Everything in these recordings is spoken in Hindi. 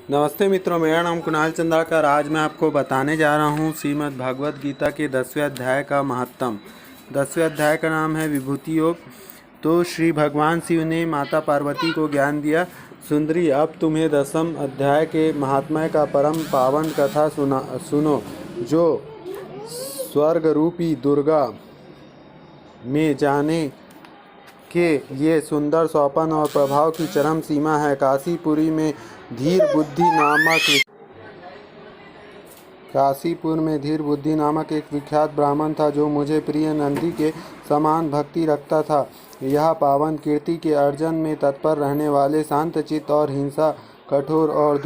नमस्ते मित्रों, मेरा नाम कुणाल चंद्राकर। आज मैं आपको बताने जा रहा हूँ श्रीमद् भागवत गीता के 10वें अध्याय का महत्तम। 10वें अध्याय का नाम है विभूति योग। तो श्री भगवान शिव ने माता पार्वती को ज्ञान दिया, सुंदरी अब तुम्हें 10वें अध्याय के महात्म्य का परम पावन कथा सुनो, जो स्वर्ग रूपी दुर्गा में जाने के ये सुंदर सोपान और प्रभाव की चरम सीमा है। काशीपुर में धीर बुद्धि नामक एक विख्यात ब्राह्मण था, जो मुझे प्रिय नंदी के समान भक्ति रखता था। यह पावन कीर्ति के अर्जन में तत्पर रहने वाले, शांतचित्त और हिंसा कठोर और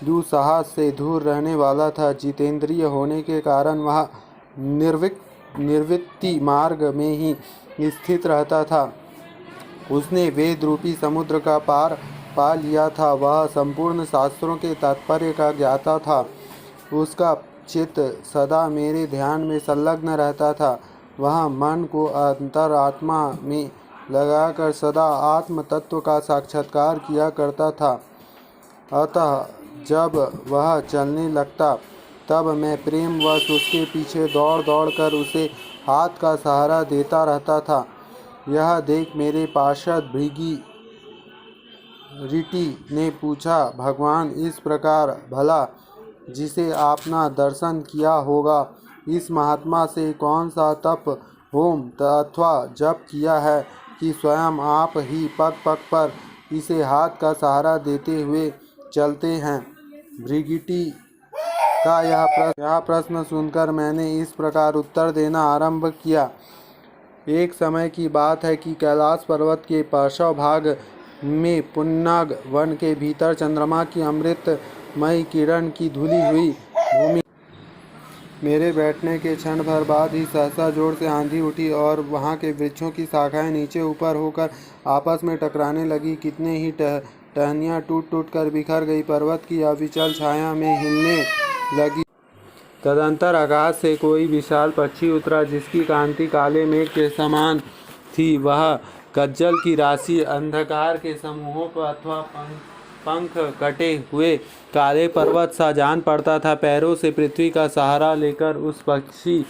दुस्साहस से दूर रहने वाला था। जितेंद्रिय होने के कारण वह निर्वृत्ति मार्ग में ही स्थित रहता था। उसने वेद रूपी समुद्र का पार पा लिया था। वह संपूर्ण शास्त्रों के तात्पर्य का ज्ञाता था। उसका चित्त सदा मेरे ध्यान में संलग्न रहता था। वह मन को अंतरात्मा में लगाकर सदा आत्म तत्व का साक्षात्कार किया करता था। अतः जब वह चलने लगता, तब मैं प्रेमवश उसके पीछे दौड़ कर उसे हाथ का सहारा देता रहता था। यह देख मेरे पार्षद भृगि ने पूछा, भगवान, इस प्रकार भला जिसे आपने दर्शन किया होगा, इस महात्मा से कौन सा तप, होम अथवा जप किया है कि स्वयं आप ही पग पग पर इसे हाथ का सहारा देते हुए चलते हैं। भृगि का यह प्रश्न सुनकर मैंने इस प्रकार उत्तर देना आरंभ किया। एक समय की बात है कि कैलाश पर्वत के पार्श्व भाग में पुन्नाग वन के भीतर चंद्रमा की अमृतमयी किरण की धुली हुई भूमि मेरे बैठने के क्षण भर बाद ही सहसा जोर से आंधी उठी और वहां के वृक्षों की शाखाएं नीचे ऊपर होकर आपस में टकराने लगी। कितने ही टहनियाँ टूट कर बिखर गई। पर्वत की अविचल छाया में हिलने लगी। तदंतर आकाश से कोई विशाल पक्षी उतरा, जिसकी कांति काले मेघ के समान थी। वह कज्जल की राशि अंधकार के समूहों पर अथवा पंख कटे हुए काले पर्वत सा जान पड़ता था। पैरों से पृथ्वी का सहारा लेकर उस पक्षी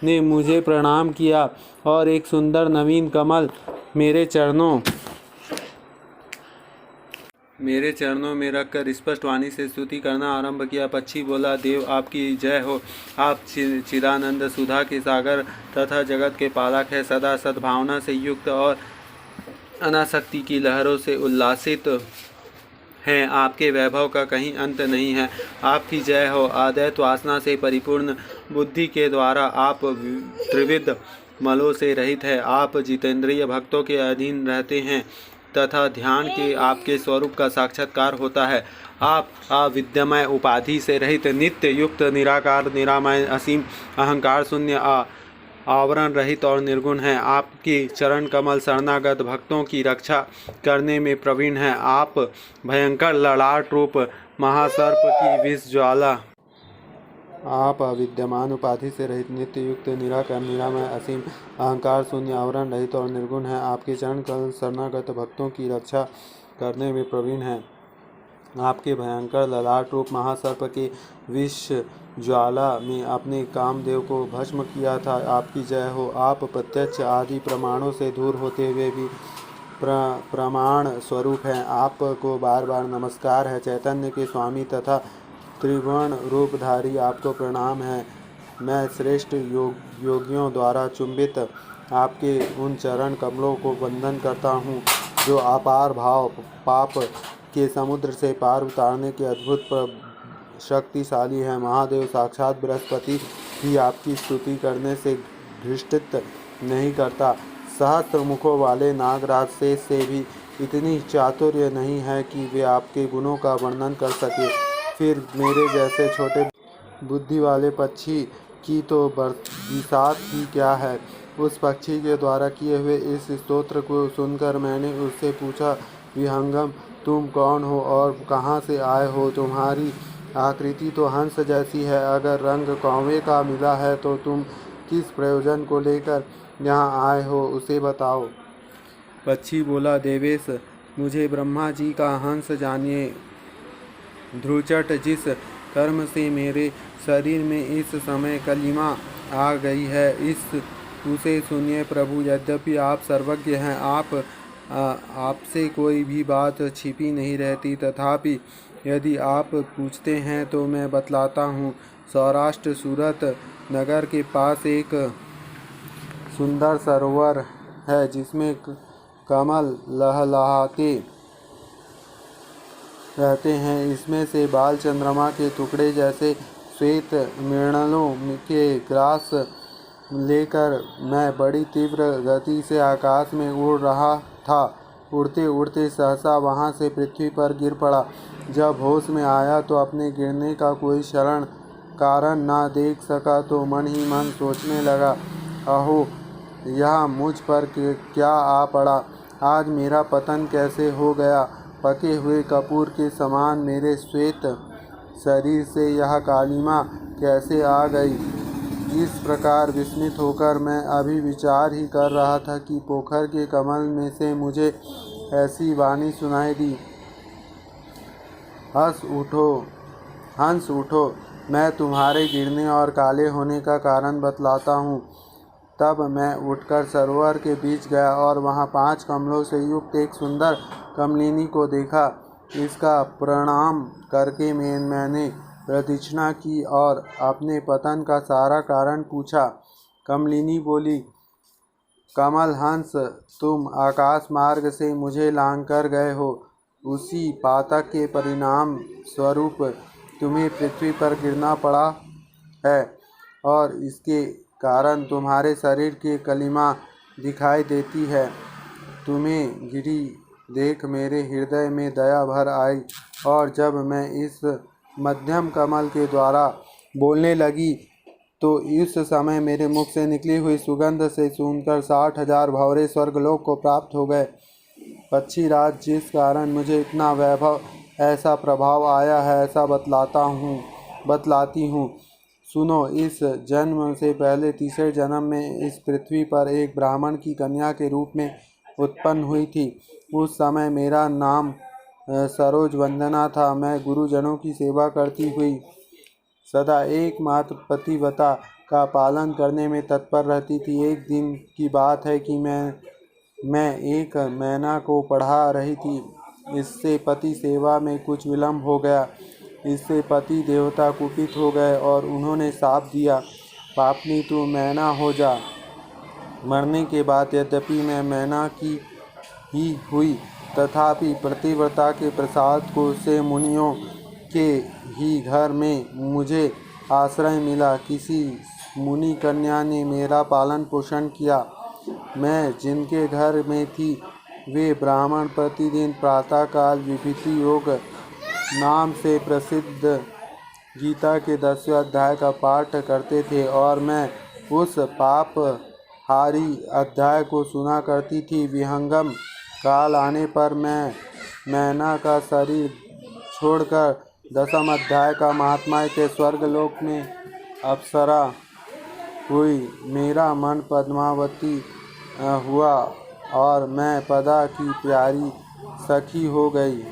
ने मुझे प्रणाम किया और एक सुंदर नवीन कमल मेरे चरणों में रखकर स्पष्ट वाणी से स्तुति करना आरंभ किया। पक्षी बोला, देव आपकी जय हो। आप चिदानंद सुधा के सागर तथा जगत के पालक है। सदा सद्भावना से युक्त और अनासक्ति की लहरों से उल्लासित हैं। आपके वैभव का कहीं अंत नहीं है। आपकी जय हो। आदैत वासना से परिपूर्ण बुद्धि के द्वारा आप त्रिविध मलों से रहित है। आप जितेंद्रिय भक्तों के अधीन रहते हैं तथा ध्यान के आपके स्वरूप का साक्षात्कार होता है। आप अविद्यमय उपाधि से रहित, नित्य युक्त, निराकार, निरामय, असीम, अहंकार शून्य, आवरण रहित और निर्गुण हैं। आपके चरण कमल शरणागत भक्तों की रक्षा करने में प्रवीण हैं। आप भयंकर ललाट रूप महासर्प की विष ज्वाला। आप अविद्यमान उपाधि से रहित, नित्य युक्त, निराकार, निरामय, असीम, अहंकार शून्य, आवरण रहित और निर्गुण हैं। आपके चरण कमल शरणागत भक्तों की रक्षा करने में प्रवीण हैं। आपके भयंकर ललाट रूप महासर्प के विष ज्वाला में अपने कामदेव को भस्म किया था। आपकी जय हो। आप प्रत्यक्ष आदि प्रमाणों से दूर होते हुए भी प्रमाण स्वरूप हैं। आपको बार बार नमस्कार है। चैतन्य के स्वामी तथा त्रिगुण रूपधारी आपको प्रणाम है। मैं श्रेष्ठ योगियों द्वारा चुंबित आपके उन चरण कमलों को वंदन करता हूँ, जो अपार भाव पाप के समुद्र से पार उतारने के अद्भुत शक्तिशाली है। महादेव साक्षात बृहस्पति भी आपकी स्तुति करने से धृष्टित नहीं करता। सहस्त्र मुखों वाले नागराज शेष से भी इतनी चातुर्य नहीं है कि वे आपके गुणों का वर्णन कर सके। फिर मेरे जैसे छोटे बुद्धि वाले पक्षी की तो बिसात ही क्या है। उस पक्षी के द्वारा किए हुए इस स्तोत्र को सुनकर मैंने उससे पूछा, विहंगम, तुम कौन हो और कहाँ से आए हो? तुम्हारी आकृति तो हंस जैसी है। अगर रंग कौवे का मिला है तो तुम किस प्रयोजन को लेकर यहाँ आए हो, उसे बताओ। पक्षी बोला, देवेश, मुझे ब्रह्मा जी का हंस जानिए ध्रुचट जिस कर्म से मेरे शरीर में इस समय कलिमा आ गई है उसे सुनिए प्रभु। यद्यपि आप सर्वज्ञ हैं, आपसे कोई भी बात छिपी नहीं रहती, तथापि यदि आप पूछते हैं तो मैं बतलाता हूँ। सौराष्ट्र सूरत नगर के पास एक सुंदर सरोवर है जिसमें कमल लहलहाते रहते हैं। इसमें से बाल चंद्रमा के टुकड़े जैसे श्वेत मृणालों के ग्रास लेकर मैं बड़ी तीव्र गति से आकाश में उड़ रहा था। उड़ते उड़ते सहसा वहां से पृथ्वी पर गिर पड़ा। जब होश में आया तो अपने गिरने का कोई शरण कारण ना देख सका तो मन ही मन सोचने लगा, अहो यह मुझ पर क्या आ पड़ा। आज मेरा पतन कैसे हो गया। पके हुए कपूर के समान मेरे श्वेत शरीर से यह कालिमा कैसे आ गई। इस प्रकार विस्मित होकर मैं अभी विचार ही कर रहा था कि पोखर के कमल में से मुझे ऐसी वाणी सुनाई दी, हंस उठो, मैं तुम्हारे गिरने और काले होने का कारण बतलाता हूँ। तब मैं उठकर सरोवर के बीच गया और वहाँ 5 कमलों से युक्त एक सुंदर कमलिनी को देखा। इसका प्रणाम करके मैंने प्रदक्षिणा की और अपने पतन का सारा कारण पूछा। कमलिनी बोली, कमल हंस, तुम आकाश मार्ग से मुझे लांघ कर गए हो। उसी पातक के परिणाम स्वरूप तुम्हें पृथ्वी पर गिरना पड़ा है और इसके कारण तुम्हारे शरीर की कलिमा दिखाई देती है। तुम्हें गिरी देख मेरे हृदय में दया भर आई और जब मैं इस मध्यम कमल के द्वारा बोलने लगी तो इस समय मेरे मुख से निकली हुई सुगंध से सुनकर 60,000 भंवरे स्वर्गलोक को प्राप्त हो गए। पक्षीराज, जिस कारण मुझे इतना वैभव, ऐसा प्रभाव आया है, ऐसा बतलाती हूँ। सुनो, इस जन्म से पहले तीसरे जन्म में इस पृथ्वी पर एक ब्राह्मण की कन्या के रूप में उत्पन्न हुई थी। उस समय मेरा नाम सरोज वंदना था। मैं गुरुजनों की सेवा करती हुई सदा एकमात्र पतिव्रता का पालन करने में तत्पर रहती थी। एक दिन की बात है कि मैं एक मैना को पढ़ा रही थी। इससे पति सेवा में कुछ विलम्ब हो गया। इससे पति देवता कुपित हो गए और उन्होंने शाप दिया, पापनी तू मैना हो जा। मरने के बाद यद्यपि मैं मैना की ही हुई, तथापि पतिव्रता के प्रसाद को से मुनियों के ही घर में मुझे आश्रय मिला। किसी मुनि कन्या ने मेरा पालन पोषण किया। मैं जिनके घर में थी वे ब्राह्मण प्रतिदिन प्रातःकाल विभूति योग नाम से प्रसिद्ध गीता के 10वें अध्याय का पाठ करते थे और मैं उस पाप हारी अध्याय को सुना करती थी। विहंगम काल आने पर मैं मैना का शरीर छोड़कर 10वें अध्याय का महात्मा के स्वर्गलोक में अप्सरा हुई। मेरा मन पद्मावती हुआ और मैं पदा की प्यारी सखी हो गई।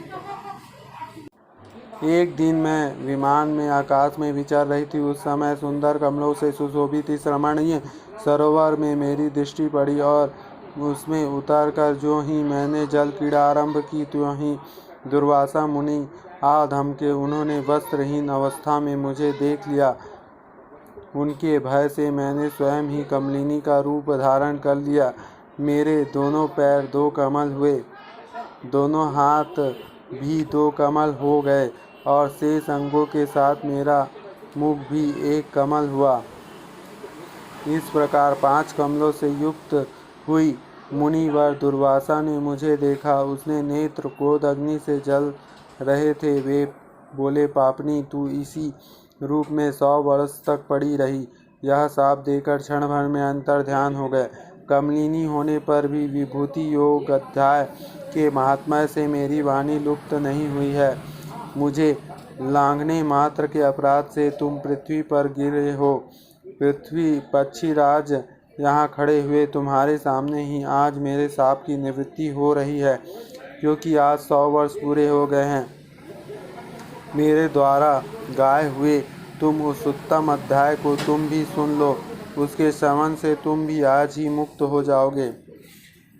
एक दिन मैं विमान में आकाश में विचर रही थी। उस समय सुंदर कमलों से सुशोभित इस रमणीय सरोवर में मेरी दृष्टि पड़ी और उसमें उतरकर जो ही मैंने जल क्रीड़ा आरंभ की त्यों ही दुर्वासा मुनि आ धमके। उन्होंने वस्त्रहीन अवस्था में मुझे देख लिया। उनके भय से मैंने स्वयं ही कमलिनी का रूप धारण कर लिया। मेरे दोनों पैर 2 कमल हुए, दोनों हाथ भी 2 कमल हो गए और शेष अंगों के साथ मेरा मुख भी एक कमल हुआ। इस प्रकार 5 कमलों से युक्त हुई मुनिवर दुर्वासा ने मुझे देखा। उसने नेत्र क्रोध अग्नि से जल रहे थे। वे बोले, पापनी तू इसी रूप में 100 वर्ष तक पड़ी रही। यह शाप देकर क्षण भर में अंतर ध्यान हो गए। कमलिनी होने पर भी विभूति योग अध्याय के महात्म्य से मेरी वाणी लुप्त नहीं हुई है। मुझे लांघने मात्र के अपराध से तुम पृथ्वी पर गिरे हो। पक्षीराज, यहाँ खड़े हुए तुम्हारे सामने ही आज मेरे शाप की निवृत्ति हो रही है, क्योंकि आज 100 वर्ष पूरे हो गए हैं। मेरे द्वारा गाए हुए तुम उस उत्तम अध्याय को तुम भी सुन लो। उसके श्रवण से तुम भी आज ही मुक्त हो जाओगे।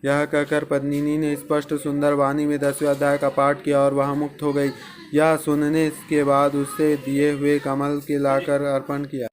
यह कहकर पद्मिनी ने स्पष्ट सुंदर वाणी में 10वें अध्याय का पाठ किया और वह मुक्त हो गई। यह सुनने के बाद उससे दिए हुए कमल के लाकर अर्पण किया।